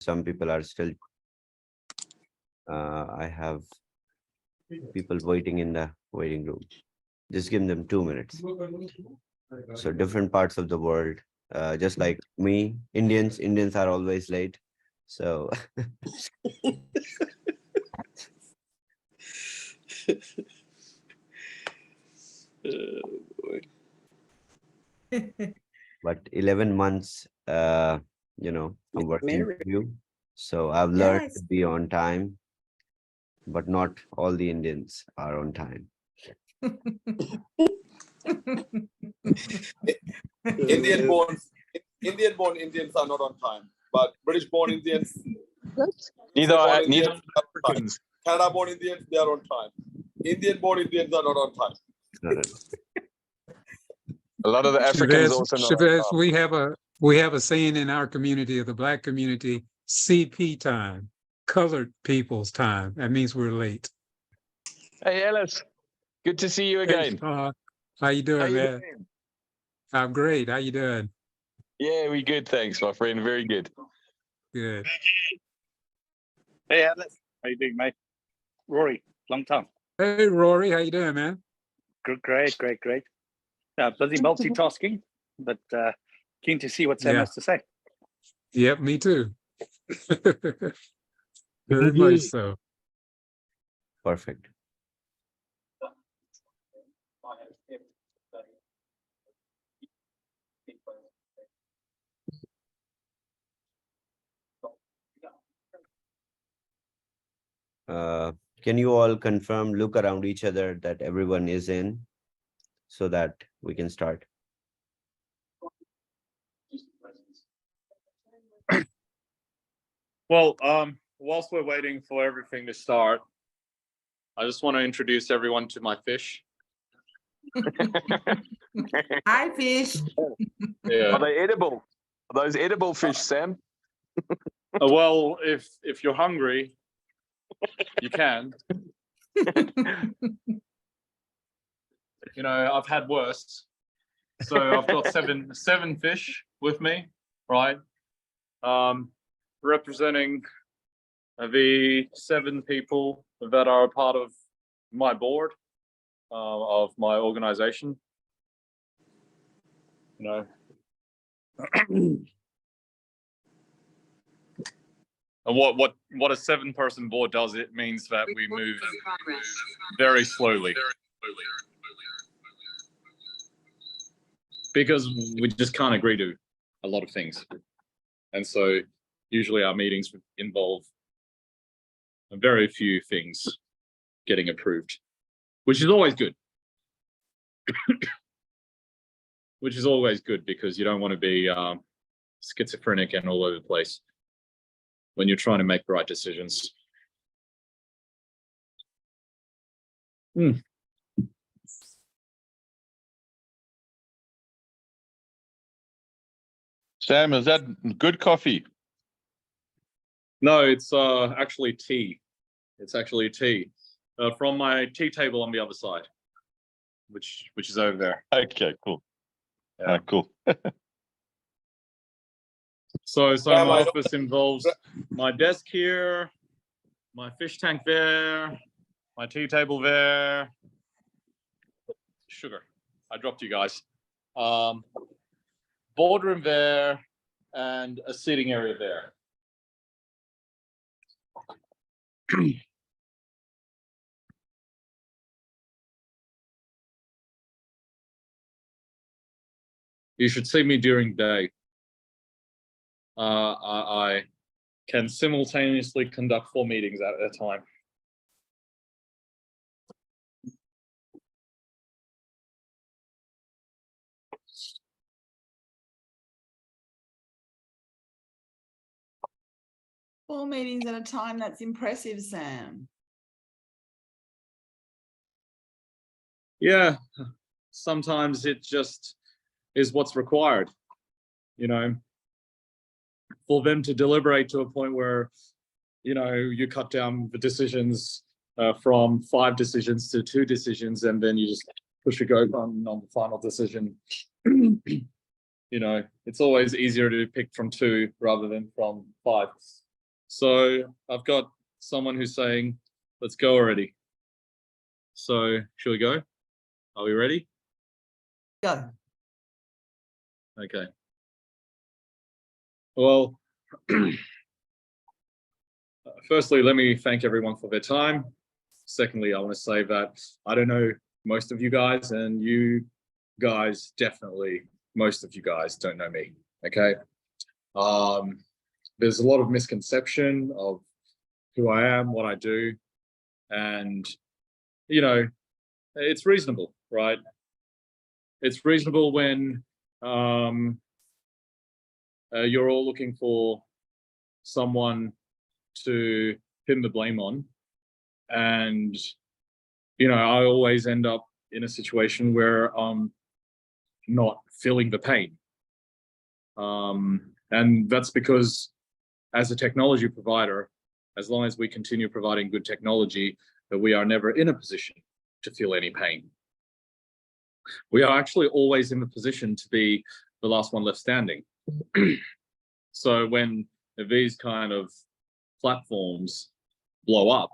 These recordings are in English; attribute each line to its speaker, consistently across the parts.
Speaker 1: some people are still, I have people waiting in the waiting room. Just give them 2 minutes. So different parts of the world, just like me, Indians are always late. So but 11 months, you know, I'm working with you. So I've learned to be on time, but not all the Indians are on time.
Speaker 2: Indian-born Indians are not on time, but British-born Indians,
Speaker 3: neither
Speaker 2: Indians,
Speaker 3: Africans.
Speaker 2: Canada-born Indians, they are on time. Indian-born Indians are not on time.
Speaker 3: A lot of the Africans also not on
Speaker 4: Shabazz,
Speaker 3: time.
Speaker 4: we have a saying in our community, of the Black community, CP time, colored people's time. That means we're late.
Speaker 3: Hey, Ellis, good to see you
Speaker 4: Hey,
Speaker 3: again.
Speaker 4: how you doing,
Speaker 3: How you
Speaker 4: man?
Speaker 3: doing?
Speaker 4: I'm great. How you doing?
Speaker 3: Yeah, we good, thanks, my friend. Very good.
Speaker 4: Good.
Speaker 5: Hey, Atlas. How you doing, mate? Rory, long time.
Speaker 4: Hey, Rory, how you doing, man?
Speaker 5: Good, great. Busy multitasking, but keen to see what Sam has to say.
Speaker 4: Yep, me too. Very much so.
Speaker 1: Perfect. Can you all confirm, look around each other that everyone is in so that we can start?
Speaker 6: Well, whilst we're waiting for everything to start, I just want to introduce everyone to my fish.
Speaker 7: Hi, fish.
Speaker 6: Yeah.
Speaker 3: Are they edible? Are those edible fish, Sam?
Speaker 6: Well, if you're hungry, you can. You know, I've had worse. So I've got seven fish with me, right? Representing the 7 people that are a part of my board of my organization. You know. And what a 7-person board does, it means that we move very slowly. Because we just can't agree to a lot of things. And so usually our meetings involve very few things getting approved, which is always good. Which is always good because you don't want to be schizophrenic and all over the place when you're trying to make the right decisions.
Speaker 8: Sam, is that good coffee?
Speaker 6: No, it's actually tea. It's actually tea from my tea table on the other side, which is over there.
Speaker 8: Okay, cool. Yeah, cool.
Speaker 6: So my office involves my desk here, my fish tank there, my tea table there. Sugar, I dropped you guys. Boardroom there, and a seating area there. You should see me during day. I can simultaneously conduct 4 meetings at a time.
Speaker 7: Four meetings at a time. That's impressive, Sam.
Speaker 6: Yeah, sometimes it just is what's required, you know, for them to deliberate to a point where, you know, you cut down the decisions from 5 decisions to 2 decisions, and then you just push a go on the final decision. You know, it's always easier to pick from 2 rather than from 5. So I've got someone who's saying, let's go already. So shall we go? Are we ready?
Speaker 7: Go.
Speaker 6: Okay. Well, firstly, let me thank everyone for their time. Secondly, I want to say that I don't know most of you guys, and you guys definitely, most of you guys don't know me. Okay. There's a lot of misconception of who I am, what I do, and you know, it's reasonable, right? It's reasonable when you're all looking for someone to pin the blame on, and you know, I always end up in a situation where I'm not feeling the pain, and that's because as a technology provider, as long as we continue providing good technology, that we are never in a position to feel any pain. We are actually always in the position to be the last one left standing. So when these kind of platforms blow up,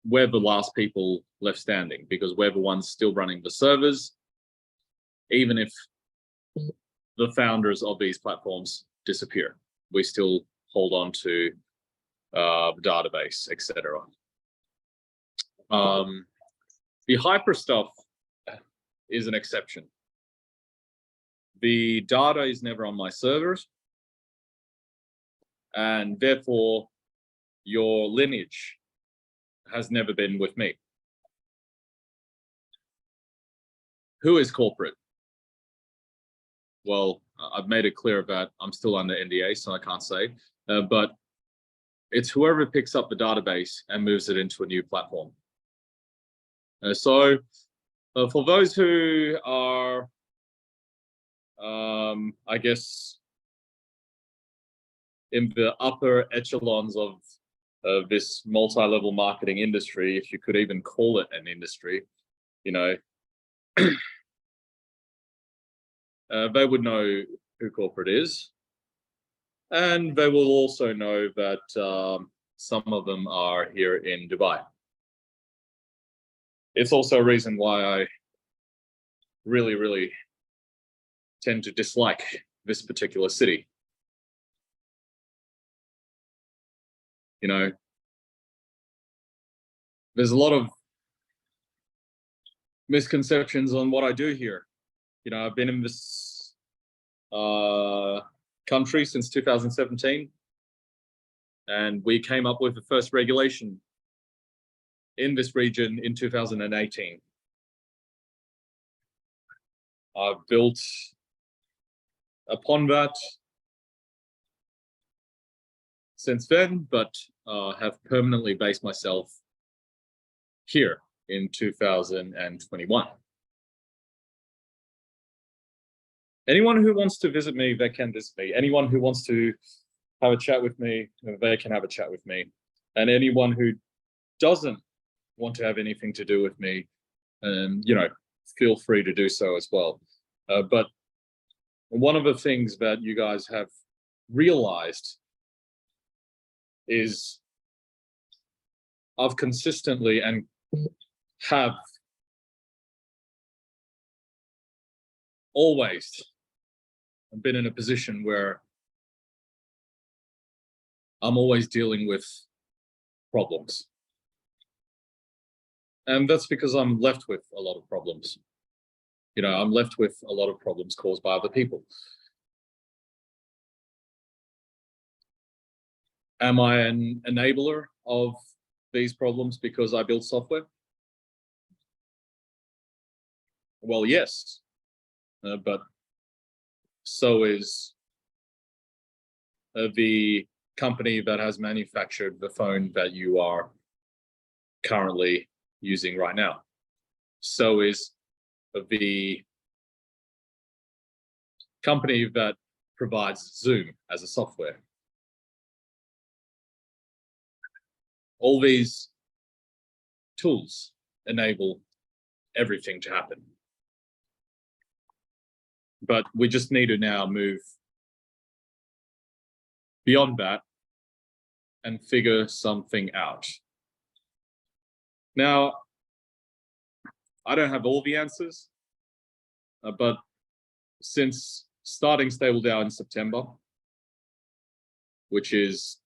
Speaker 6: we're the last people left standing because we're the ones still running the servers, even if the founders of these platforms disappear. We still hold on to the database, etc. The hyper stuff is an exception. The data is never on my servers, and therefore your lineage has never been with me. Who is corporate? Well, I've made it clear that I'm still under NDA, so I can't say, but it's whoever picks up the database and moves it into a new platform. So for those who are, I guess, in the upper echelons of this multi-level marketing industry, if you could even call it an industry, you know, they would know who corporate is. And they will also know that some of them are here in Dubai. It's also a reason why I really, really tend to dislike this particular city. You know, there's a lot of misconceptions on what I do here. You know, I've been in this country since 2017, and we came up with the first regulation in this region in 2018. I've built upon that since then, but have permanently based myself here in 2021. Anyone who wants to visit me, they can visit me. Anyone who wants to have a chat with me, they can have a chat with me. And anyone who doesn't want to have anything to do with me, you know, feel free to do so as well. But one of the things that you guys have realized is I've consistently and have always been in a position where I'm always dealing with problems. And that's because I'm left with a lot of problems. You know, I'm left with a lot of problems caused by other people. Am I an enabler of these problems because I build software? Well, yes, but so is the company that has manufactured the phone that you are currently using right now. So is the company that provides Zoom as a software. All these tools enable everything to happen. But we just need to now move beyond that and figure something out. Now, I don't have all the answers, but since starting Stable DAO in September, which is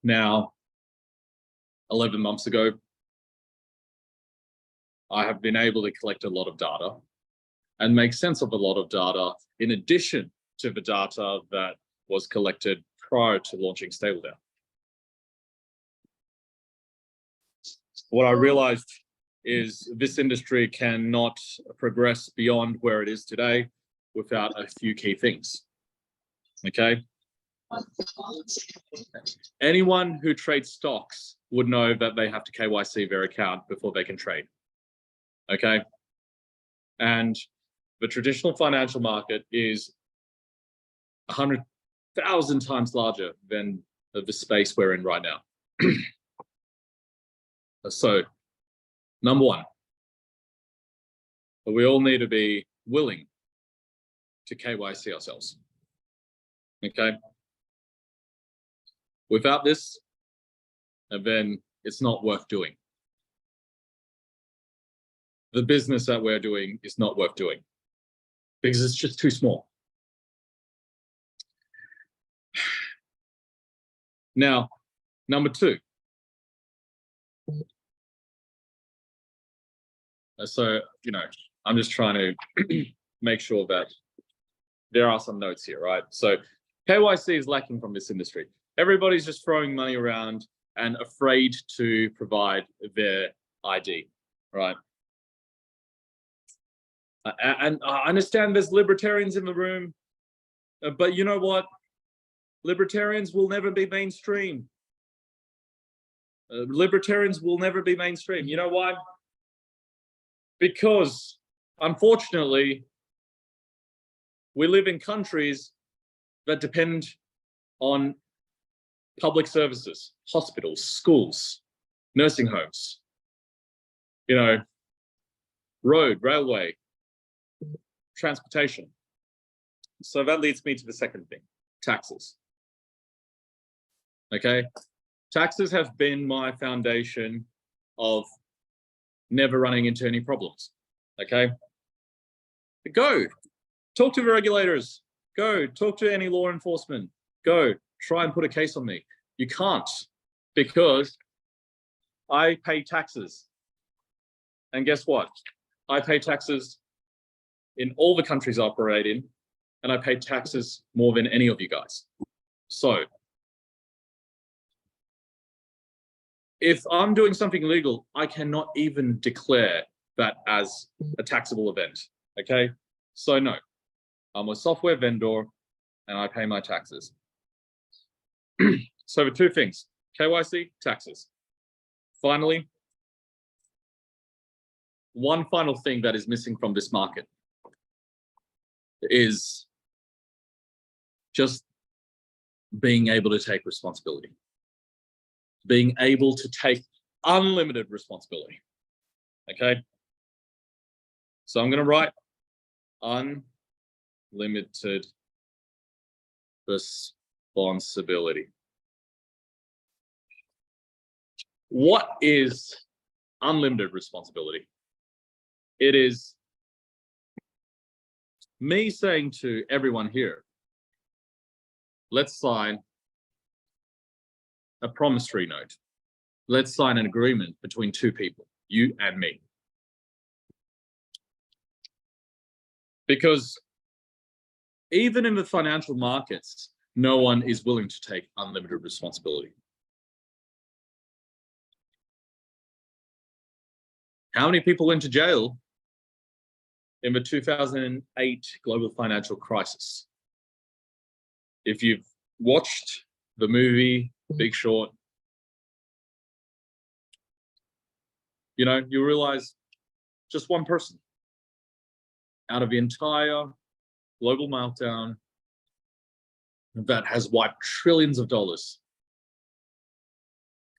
Speaker 6: now 11 months ago, I have been able to collect a lot of data and make sense of a lot of data in addition to the data that was collected prior to launching Stable DAO. What I realized is this industry cannot progress beyond where it is today without a few key things. Okay. Anyone who trades stocks would know that they have to KYC their account before they can trade. Okay. And the traditional financial market is 100,000 times larger than the space we're in right now. So, number one, we all need to be willing to KYC ourselves. Okay. Without this, then it's not worth doing. The business that we're doing is not worth doing because it's just too small. Now, number two. So, I'm just trying to make sure that there are some notes here, right? So KYC is lacking from this industry. Everybody's just throwing money around and afraid to provide their ID, right? And I understand there's libertarians in the room, but you know what? Libertarians will never be mainstream. Libertarians will never be mainstream. You know why? Because, unfortunately, we live in countries that depend on public services, hospitals, schools, nursing homes, road, railway, transportation. So that leads me to the second thing, taxes. Okay, taxes have been my foundation of never running into any problems. Okay, go talk to the regulators, go talk to any law enforcement, go try and put a case on me. You can't, because I pay taxes. And guess what? I pay taxes in all the countries I operate in, and I pay taxes more than any of you guys. So if I'm doing something illegal, I cannot even declare that as a taxable event. Okay, so no, I'm a software vendor and I pay my taxes. So the two things, KYC, taxes. Finally, one final thing that is missing from this market is just being able to take responsibility. Being able to take unlimited responsibility. Okay? So I'm going to write unlimited responsibility. What is unlimited responsibility? It is me saying to everyone here, let's sign a promissory note. Let's sign an agreement between two people, you and me. Because even in the financial markets, no one is willing to take unlimited responsibility. How many people went to jail in the 2008 global financial crisis? If you've watched the movie Big Short, you realize just one person out of the entire global meltdown that has wiped trillions of dollars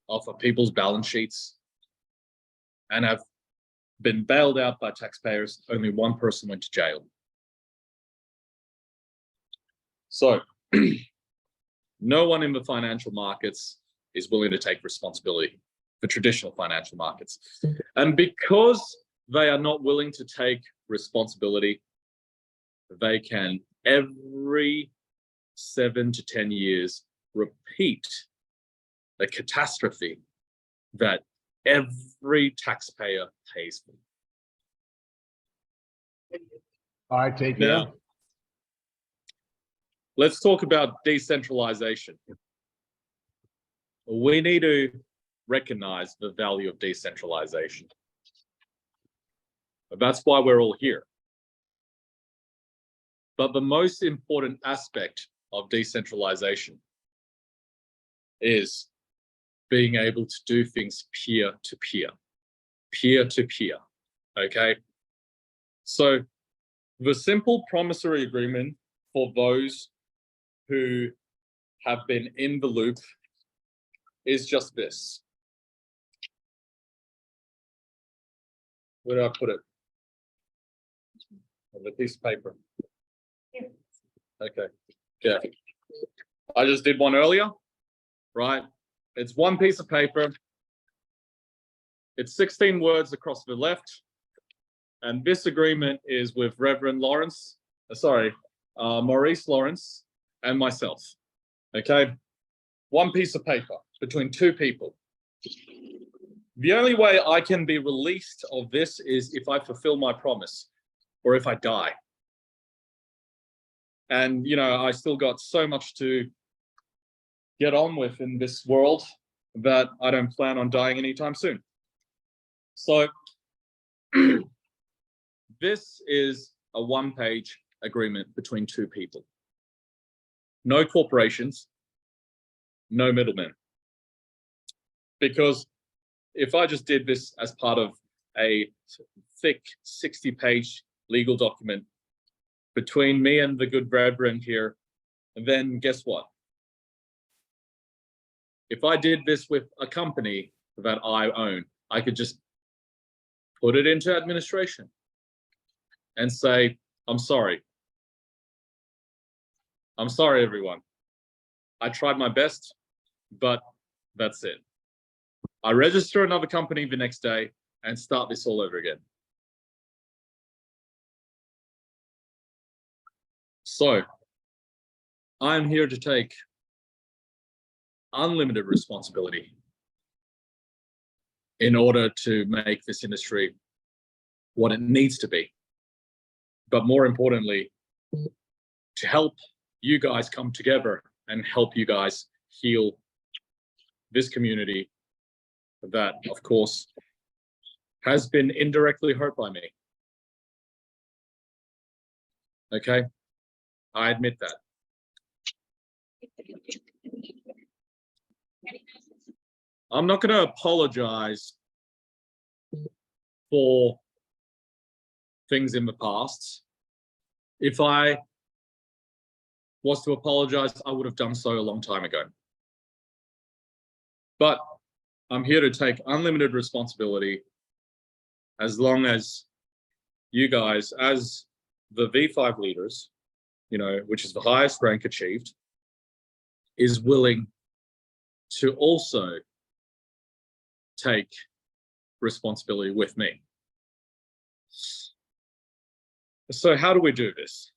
Speaker 6: off of people's balance sheets and have been bailed out by taxpayers, only one person went to jail. So No one in the financial markets is willing to take responsibility for traditional financial markets. And because they are not willing to take responsibility, they can every 7 to 10 years repeat the catastrophe that every taxpayer pays for.
Speaker 9: All right, take care.
Speaker 6: Now, let's talk about decentralization. We need to recognize the value of decentralization. That's why we're all here. But the most important aspect of decentralization is being able to do things peer-to-peer, peer-to-peer, okay? So the simple promissory agreement for those who have been in the loop is just this. Where do I put it? On the piece of paper. Okay, yeah. I just did one earlier, right? It's one piece of paper. It's 16 words across the left. And this agreement is with Reverend Lawrence, Maurice Lawrence and myself, okay? One piece of paper between two people. The only way I can be released of this is if I fulfill my promise or if I die. And, you know, I still got so much to get on with in this world that I don't plan on dying anytime soon. So this is a one-page agreement between two people. No corporations, no middlemen. Because if I just did this as part of a thick 60-page legal document between me and the good brethren here, then guess what? If I did this with a company that I own, I could just put it into administration and say, I'm sorry. I'm sorry, everyone. I tried my best, but that's it. I register another company the next day and start this all over again. So I'm here to take unlimited responsibility in order to make this industry what it needs to be. But more importantly, to help you guys come together and help you guys heal this community that, of course, has been indirectly hurt by me. Okay? I admit that. I'm not going to apologize for things in the past. If I was to apologize, I would have done so a long time ago. But I'm here to take unlimited responsibility as long as you guys, as the V5 leaders, you know, which is the highest rank achieved, is willing to also take responsibility with me. So how do we do this?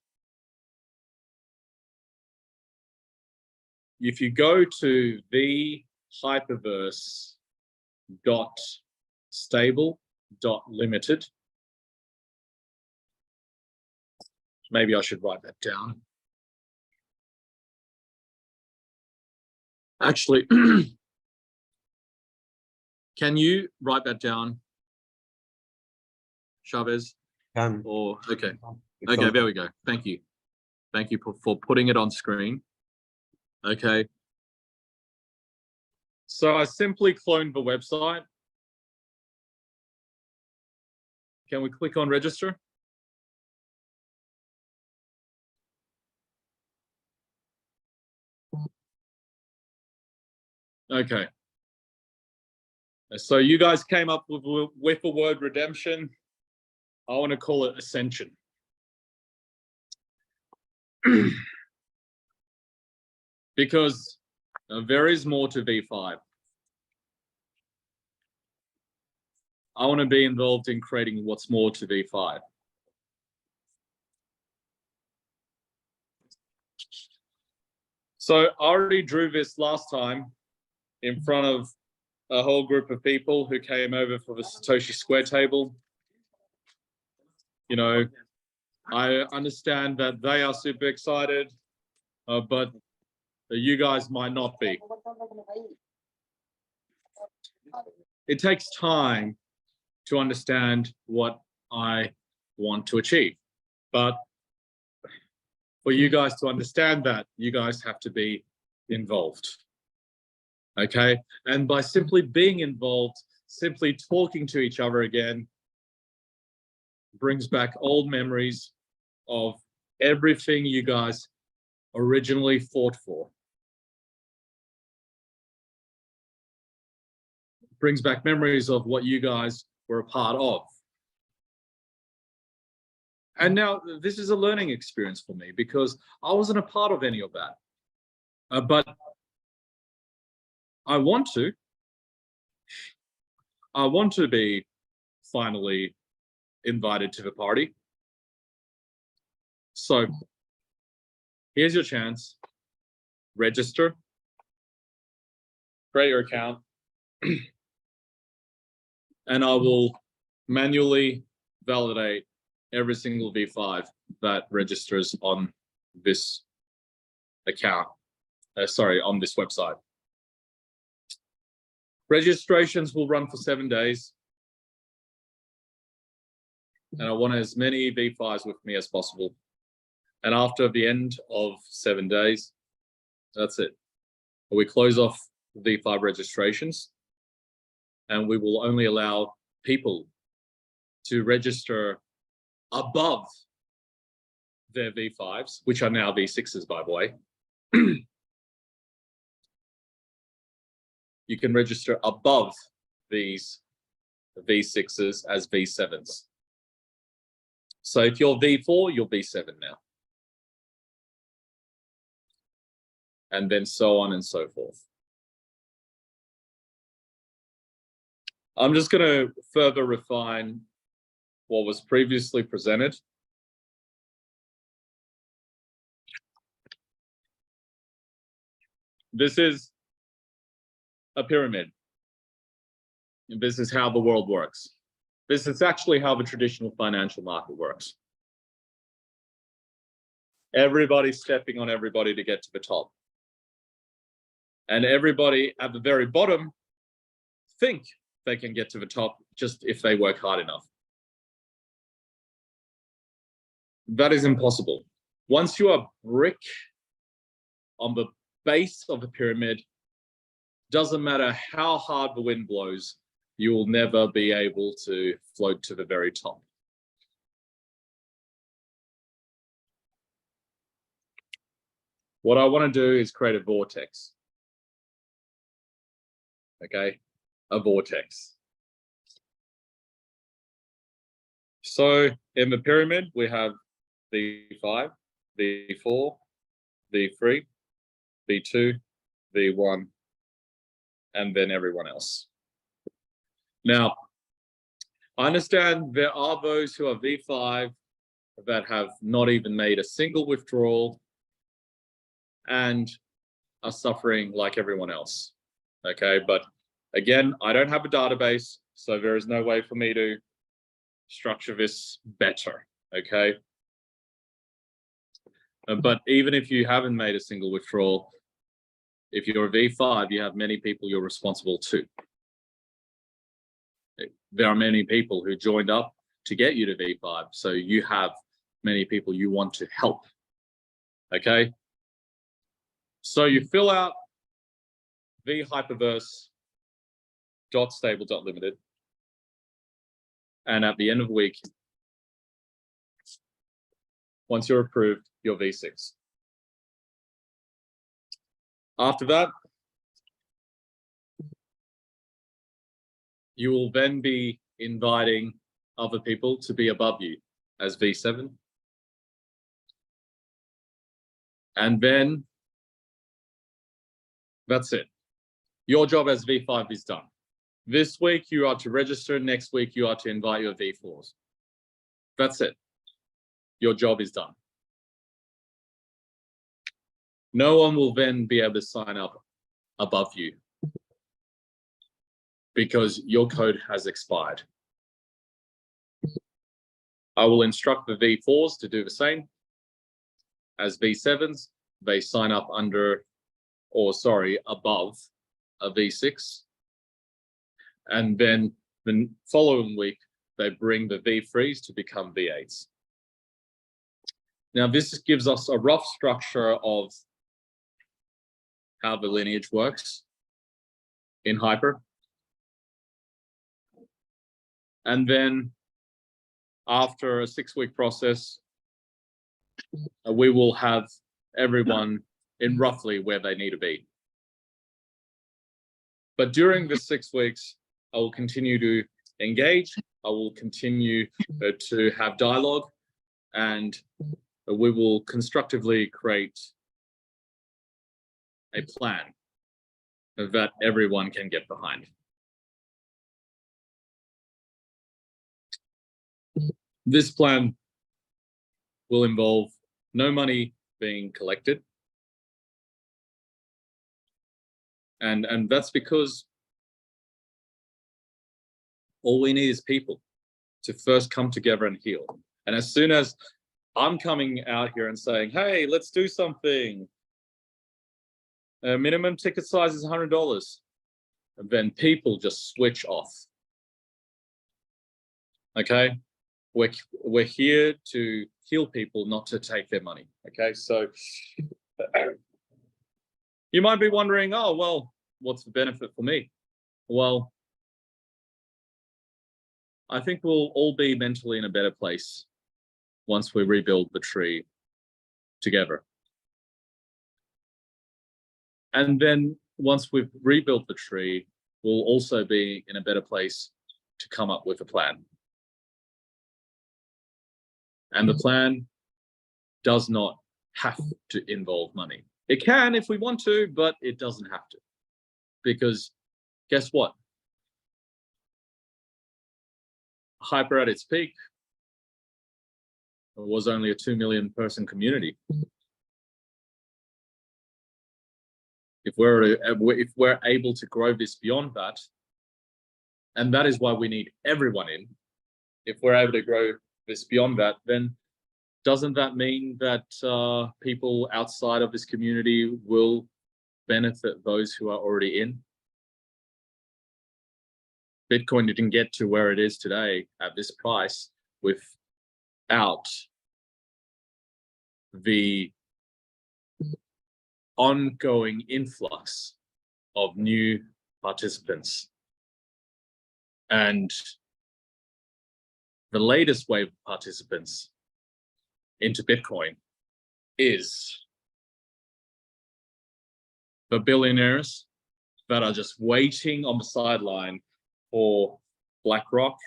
Speaker 6: If you go to the HyperVerse.stable.limited, maybe I should write that down. Actually, can you write that down, Chavez? Or okay, okay, there we go. Thank you. Thank you for putting it on screen. Okay. So I simply cloned the website. Can we click on register? Okay. So you guys came up with the word redemption. I want to call it ascension. because there is more to V5. I want to be involved in creating what's more to V5. So I already drew this last time in front of a whole group of people who came over for the Satoshi Square table. You know, I understand that they are super excited, but you guys might not be. It takes time to understand what I want to achieve. But for you guys to understand that, you guys have to be involved. Okay? And by simply being involved, simply talking to each other again, brings back old memories of everything you guys originally fought for. Brings back memories of what you guys were a part of. And now this is a learning experience for me because I wasn't a part of any of that. But I want to. I want to be finally invited to the party. So here's your chance. Register. Create your account. And I will manually validate every single V5 that registers on this account, on this website. Registrations will run for 7 days. And I want as many V5s with me as possible. And after the end of 7 days, that's it. We close off V5 registrations. And we will only allow people to register above their V5s, which are now V6s, by the way. You can register above these V6s as V7s. So if you're V4, you're V7 now. And then so on and so forth. I'm just going to further refine what was previously presented. This is a pyramid. And this is how the world works. This is actually how the traditional financial market works. Everybody's stepping on everybody to get to the top. And everybody at the very bottom think they can get to the top just if they work hard enough. That is impossible. Once you are brick on the base of the pyramid, doesn't matter how hard the wind blows, you will never be able to float to the very top. What I want to do is create a vortex. Okay, a vortex. So in the pyramid, we have V5, V4, V3, V2, V1, and then everyone else. Now, I understand there are those who are V5 that have not even made a single withdrawal and are suffering like everyone else. Okay, but again, I don't have a database, so there is no way for me to structure this better. Okay. But even if you haven't made a single withdrawal, if you're a V5, you have many people you're responsible to. There are many people who joined up to get you to V5, so you have many people you want to help. Okay. So you fill out the HyperVerse.stable.limited, and at the end of the week, once you're approved, you're V6. After that, you will then be inviting other people to be above you as V7. And then That's it. Your job as V5 is done. This week you are to register. Next week you are to invite your V4s. That's it. Your job is done. No one will then be able to sign up above you because your code has expired. I will instruct the V4s to do the same. As V7s, they sign up under, or sorry, above a V6. And then the following week, they bring the V3s to become V8s. Now, this gives us a rough structure of how the lineage works in Hyper. And then after a 6-week process, we will have everyone in roughly where they need to be. But during the 6 weeks, I will continue to engage. I will continue to have dialogue, and we will constructively create a plan that everyone can get behind. This plan will involve no money being collected. And that's because all we need is people to first come together and heal. And as soon as I'm coming out here and saying, hey, let's do something, minimum ticket size is $100, and then people just switch off. Okay? We're here to heal people, not to take their money. Okay, so you might be wondering, oh, well, what's the benefit for me? Well, I think we'll all be mentally in a better place once we rebuild the tree together. And then once we've rebuilt the tree, we'll also be in a better place to come up with a plan. And the plan does not have to involve money. It can if we want to, but it doesn't have to. Because guess what? Hyper at its peak was only a 2 million person community. If we're able to grow this beyond that, and that is why we need everyone in, if we're able to grow this beyond that, then doesn't that mean that people outside of this community will benefit those who are already in? Bitcoin didn't get to where it is today at this price without the ongoing influx of new participants. And the latest wave of participants into Bitcoin is the billionaires that are just waiting on the sideline for BlackRock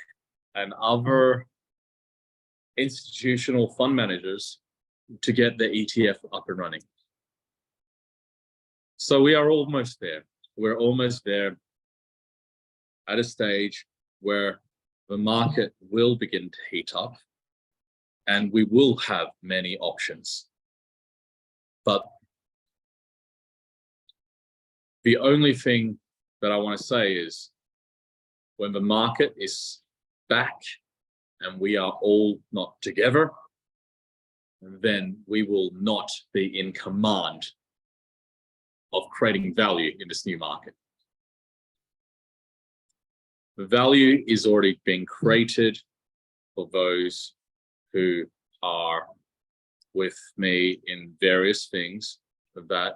Speaker 6: and other institutional fund managers to get the ETF up and running. So we are almost there. We're almost there at a stage where the market will begin to heat up and we will have many options. But the only thing that I want to say is when the market is back and we are all not together, then we will not be in command of creating value in this new market. The value is already being created for those who are with me in various things that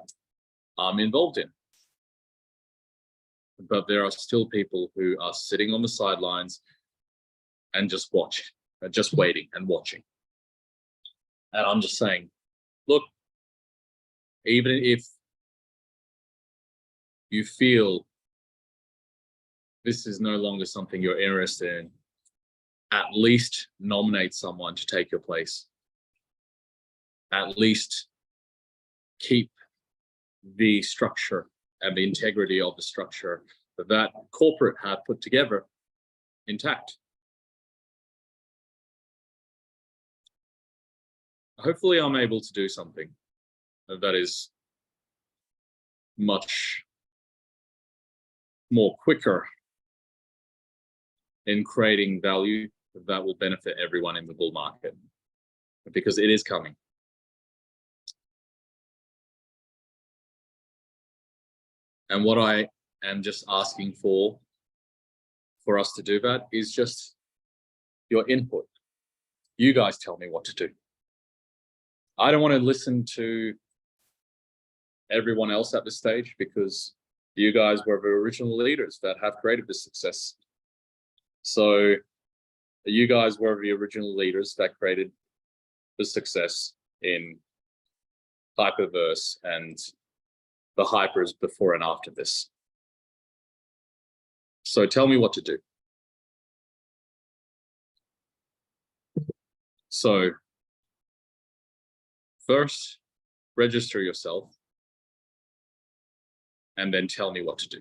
Speaker 6: I'm involved in. But there are still people who are sitting on the sidelines and just watching, just waiting and watching. And I'm just saying, look, even if you feel this is no longer something you're interested in, at least nominate someone to take your place. At least keep the structure and the integrity of the structure that corporate have put together intact. Hopefully I'm able to do something that is much more quicker in creating value that will benefit everyone in the bull market, because it is coming. And what I am just asking for us to do that is just your input. You guys tell me what to do. I don't want to listen to everyone else at this stage, because you guys were the original leaders that have created this success. So you guys were the original leaders that created the success in HyperVerse and the hypers before and after this. So tell me what to do. So first, register yourself, and then tell me what to do.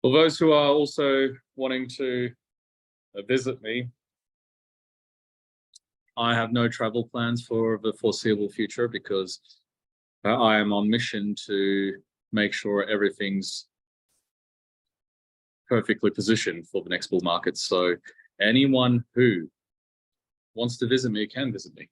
Speaker 6: For those who are also wanting to visit me, I have no travel plans for the foreseeable future, because I am on mission to make sure everything's perfectly positioned for the next bull market. So anyone who wants to visit me can visit me.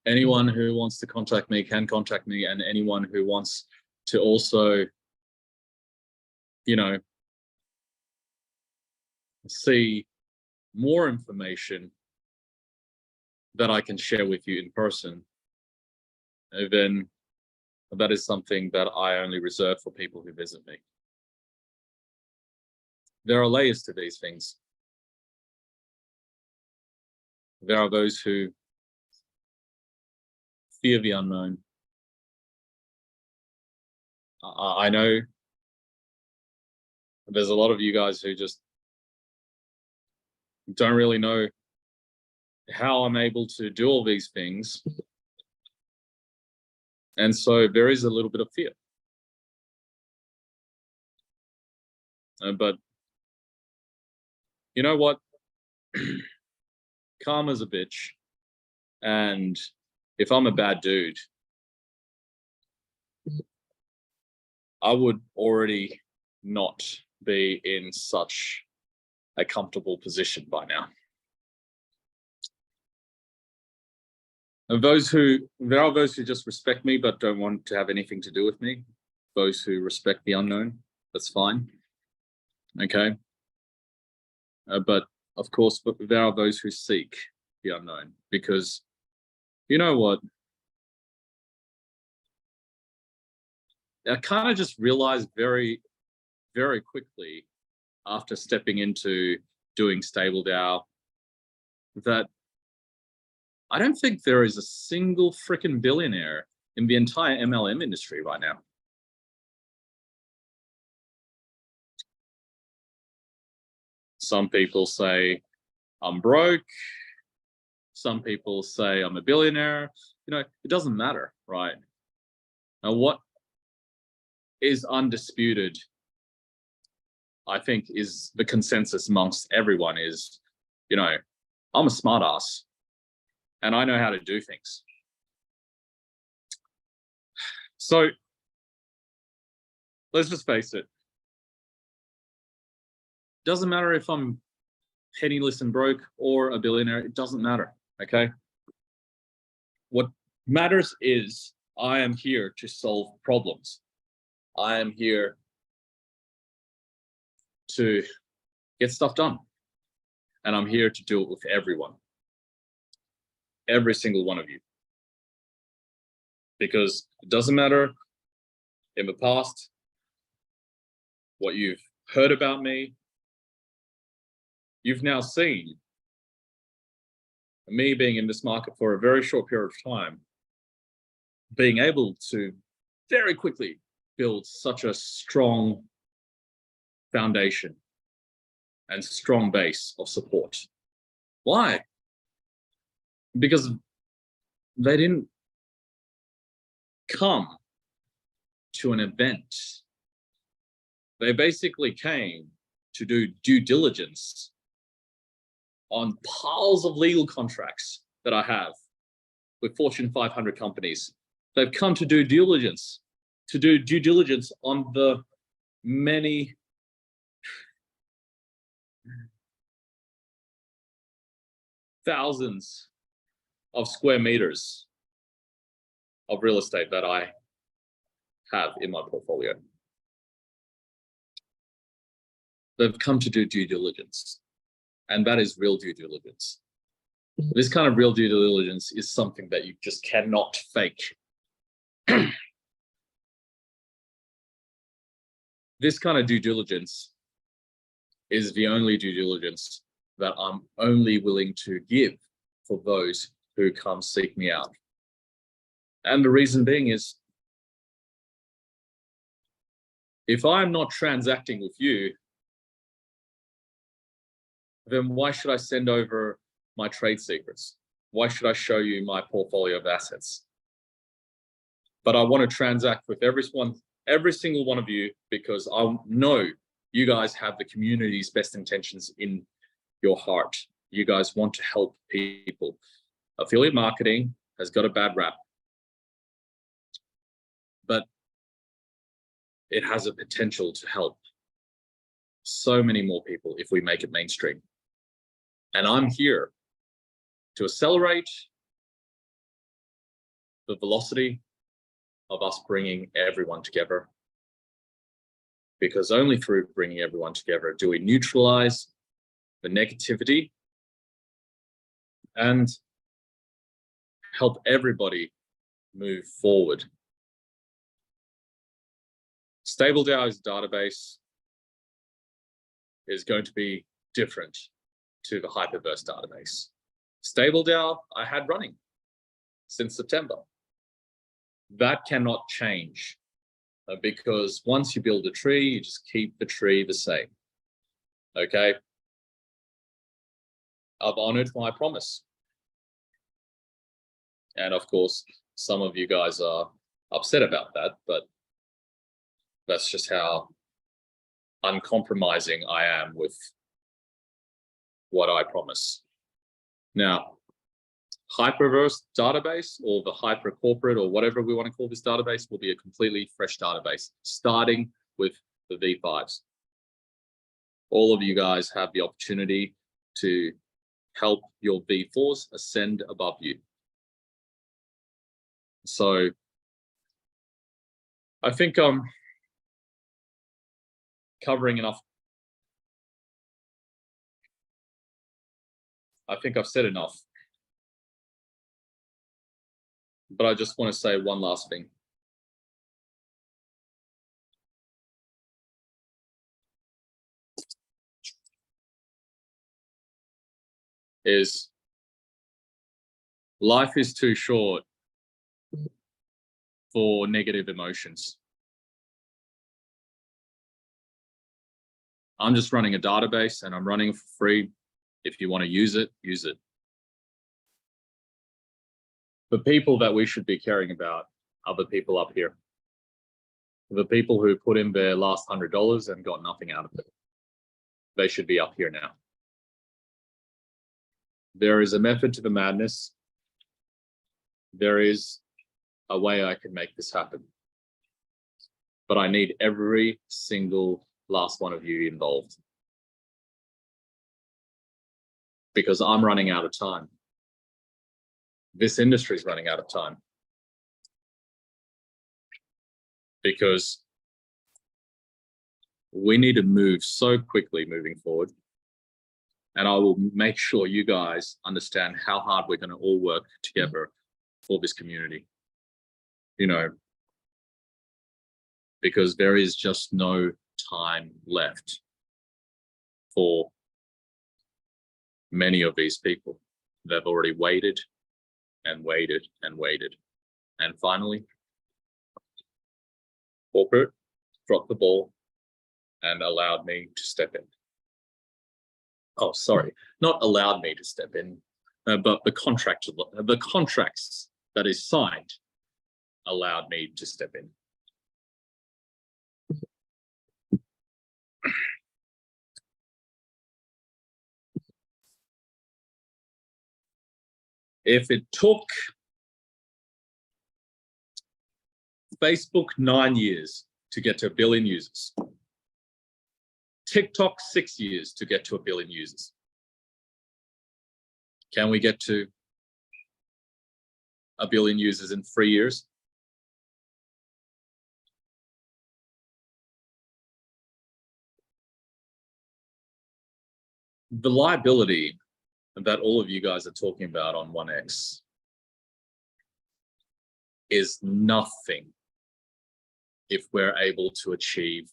Speaker 6: Anyone who wants to contact me can contact me, and anyone who wants to also, you know, see more information that I can share with you in person, then that is something that I only reserve for people who visit me. There are layers to these things. There are those who fear the unknown. I know there's a lot of you guys who just don't really know how I'm able to do all these things. And so there is a little bit of fear. But you know what? Karma's a bitch. And if I'm a bad dude, I would already not be in such a comfortable position by now. And there are those who just respect me but don't want to have anything to do with me. Those who respect the unknown, that's fine. Okay. But of course, there are those who seek the unknown, because you know what? I kind of just realized very, very quickly after stepping into doing stable DAO that I don't think there is a single freaking billionaire in the entire MLM industry right now. Some people say I'm broke. Some people say I'm a billionaire. You know, it doesn't matter, right? Now, what is undisputed, I think, is the consensus amongst everyone is, you know, I'm a smart ass and I know how to do things. So let's just face it. Doesn't matter if I'm penniless and broke or a billionaire, it doesn't matter, okay? What matters is I am here to solve problems. I am here to get stuff done. And I'm here to do it with everyone. Every single one of you. Because it doesn't matter in the past what you've heard about me. You've now seen me being in this market for a very short period of time, being able to very quickly build such a strong foundation and strong base of support. Why? Because they didn't come to an event. They basically came to do due diligence on piles of legal contracts that I have with Fortune 500 companies. They've come to do due diligence on the many thousands of square meters of real estate that I have in my portfolio. They've come to do due diligence, and that is real due diligence. This kind of real due diligence is something that you just cannot fake. This kind of due diligence is the only due diligence that I'm only willing to give for those who come seek me out. And the reason being is, if I'm not transacting with you, then why should I send over my trade secrets? Why should I show you my portfolio of assets? But I want to transact with every single one of you, because I know you guys have the community's best intentions in your heart. You guys want to help people. Affiliate marketing has got a bad rap, but it has a potential to help so many more people if we make it mainstream. And I'm here to accelerate the velocity of us bringing everyone together, because only through bringing everyone together do we neutralize the negativity and help everybody move forward. StableDAO's database is going to be different to the HyperVerse database. StableDAO I had running since September. That cannot change, because once you build a tree, you just keep the tree the same. Okay? I've honored my promise. And of course, some of you guys are upset about that, but that's just how uncompromising I am with what I promise. Now, HyperVerse database, or the hyper corporate, or whatever we want to call this database, will be a completely fresh database, starting with the V5s. All of you guys have the opportunity to help your V4s ascend above you. So I think I'm covering enough. I think I've said enough. But I just want to say one last thing. Is life is too short for negative emotions. I'm just running a database, and I'm running for free. If you want to use it, use it. The people that we should be caring about are the people up here. The people who put in their last $100 and got nothing out of it. They should be up here now. There is a method to the madness. There is a way I can make this happen. But I need every single last one of you involved, because I'm running out of time. This industry is running out of time, because we need to move so quickly moving forward. And I will make sure you guys understand how hard we're going to all work together for this community. You know, because there is just no time left for many of these people.
Speaker 10: They've already waited and waited and waited. And finally, corporate dropped the ball and allowed me to step in. Oh, sorry, not allowed me to step in, but the contracts that is signed allowed me to step in. If it took Facebook 9 years to get to 1 billion users, TikTok 6 years to get to 1 billion users, can we get to 1 billion users in 3 years? The liability that all of you guys are talking about on 1x is nothing if we're able to achieve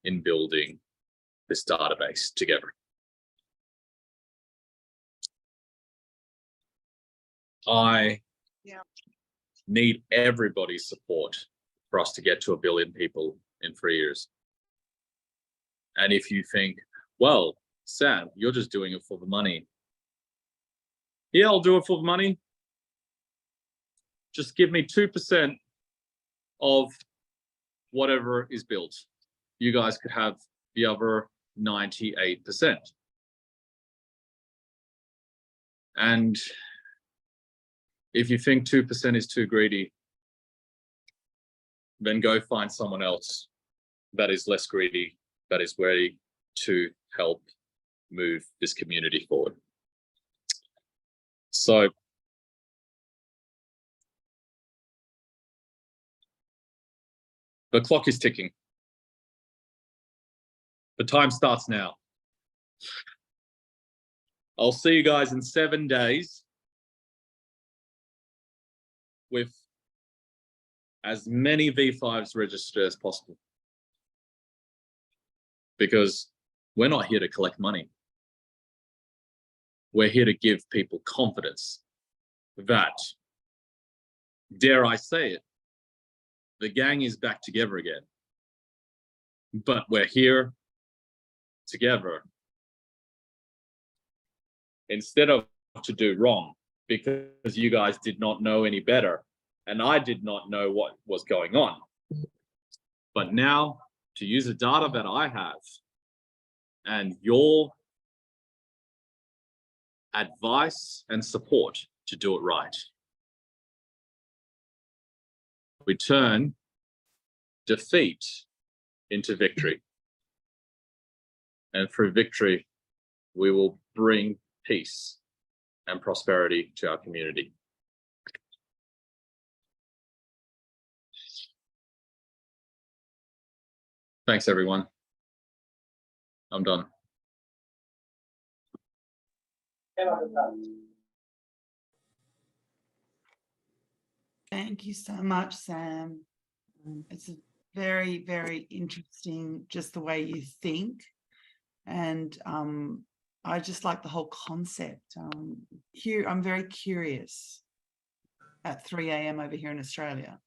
Speaker 10: in building this database together. I need everybody's support for us to get to 1 billion people in 3 years. And if you think, well, Sam, you're just doing it for the money. Yeah, I'll do it for the money. Just give me 2% of whatever is built. You guys could have the other 98%. And if you think 2% is too greedy, then go find someone else that is less greedy, that is ready to help move this community forward. So the clock is ticking. The time starts now. I'll see you guys in 7 days with as many V5s registered as possible. Because we're not here to collect money. We're here to give people confidence that, dare I say it, the gang is back together again. But we're here together instead of to do wrong, because you guys did not know any better and I did not know what was going on. But now, to use the data that I have and your advice and support to do it right, we turn defeat into victory. And through victory, we will bring peace and prosperity to our community. Thanks, everyone. I'm done.
Speaker 7: Thank you so much, Sam. It's a very, very interesting, just the way you think. And I just like the whole concept. Here, I'm very curious at 3 a.m. over here in Australia.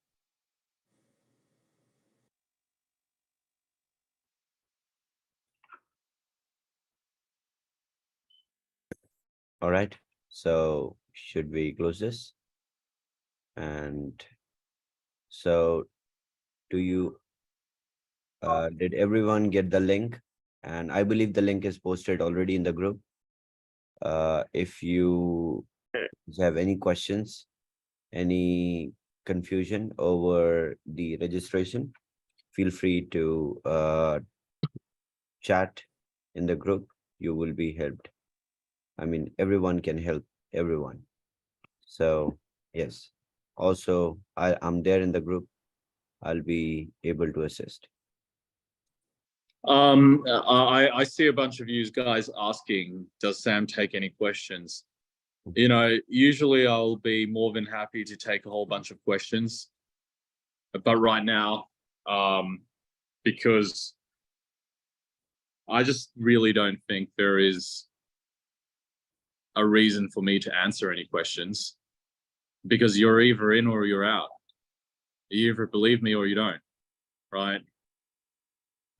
Speaker 1: All right. So should we close this? And so do you, did everyone get the link? And I believe the link is posted already in the group. If you have any questions, any confusion over the registration, feel free to chat in the group. You will be helped. I mean, everyone can help everyone. So yes, also I'm there in the group. I'll be able to assist.
Speaker 10: I see a bunch of you guys asking, does Sam take any questions? You know, usually I'll be more than happy to take a whole bunch of questions. But right now, because I just really don't think there is a reason for me to answer any questions, because you're either in or you're out. You either believe me or you don't, right?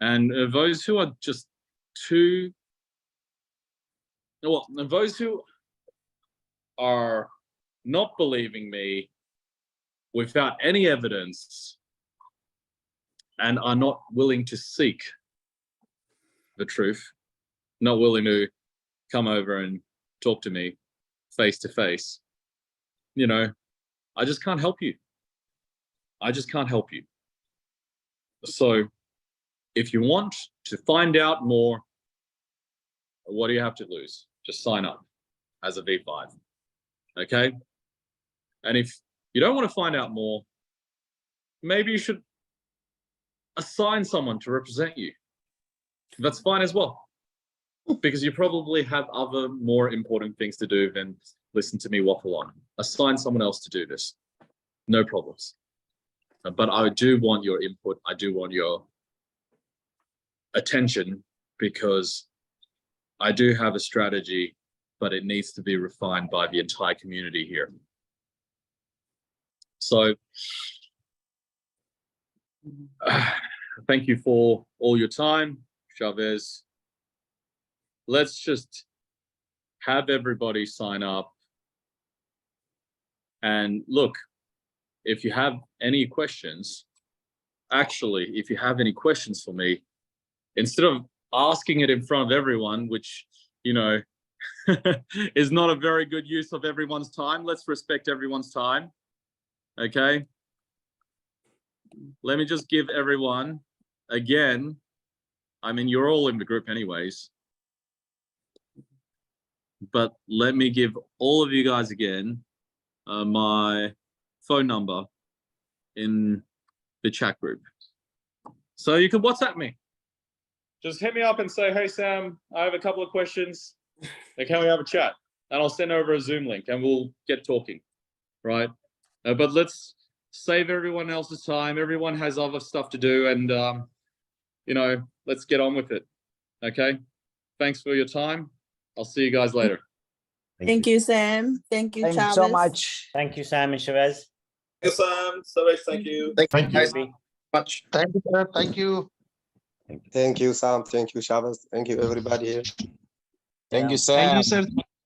Speaker 10: And those who are just those who are not believing me without any evidence and are not willing to seek the truth, not willing to come over and talk to me face to face, you know, I just can't help you. I just can't help you. So if you want to find out more, what do you have to lose? Just sign up as a V5. Okay? And if you don't want to find out more, maybe you should assign someone to represent you. That's fine as well, because you probably have other more important things to do than listen to me waffle on. Assign someone else to do this. No problems. But I do want your input. I do want your attention, because I do have a strategy, but it needs to be refined by the entire community here. So thank you for all your time, Chavez. Let's just have everybody sign up. And look, if you have any questions, actually, if you have any questions for me, instead of asking it in front of everyone, which, you know, is not a very good use of everyone's time, let's respect everyone's time. Okay? Let me just give everyone, again, I mean, you're all in the group anyways, but let me give all of you guys again my phone number in the chat group. So you can WhatsApp me. Just hit me up and say, hey, Sam, I have a couple of questions. And can we have a chat? And I'll send over a Zoom link and we'll get talking, right? But let's save everyone else's time. Everyone has other stuff to do, and, you know, let's get on with it, okay? Thanks for your time. I'll see you guys later.
Speaker 11: Thank you, Sam. Thank you,
Speaker 12: Thank you
Speaker 11: Chavez.
Speaker 12: so much.
Speaker 13: Thank you, Sam and Chavez.
Speaker 2: Thank you, Sam. Chavez, thank you.
Speaker 9: Thank you
Speaker 13: Ruby.
Speaker 9: much. Thank you, sir. Thank you.
Speaker 14: Thank you, Sam. Thank you, Chavez. Thank you, everybody here.
Speaker 9: Thank you,
Speaker 12: Thank
Speaker 9: Sam.
Speaker 12: you, sir.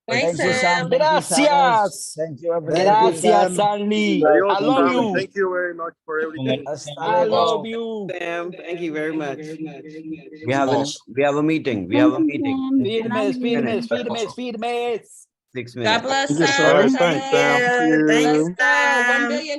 Speaker 11: Thanks,
Speaker 12: Thank you, Sam.
Speaker 11: Sam.
Speaker 12: Gracias. Thank you, everybody.
Speaker 14: Gracias,
Speaker 12: Stanley. I love you.
Speaker 2: Thank you very much for everything.
Speaker 12: I love you.
Speaker 1: Sam, thank you very much. We have a meeting. We have a meeting.
Speaker 11: Firmes.
Speaker 1: 6 minutes.
Speaker 11: God bless,
Speaker 9: Thank you,
Speaker 11: Sam.
Speaker 9: sir. Thanks, Sam.
Speaker 11: Let's go. 1 billion.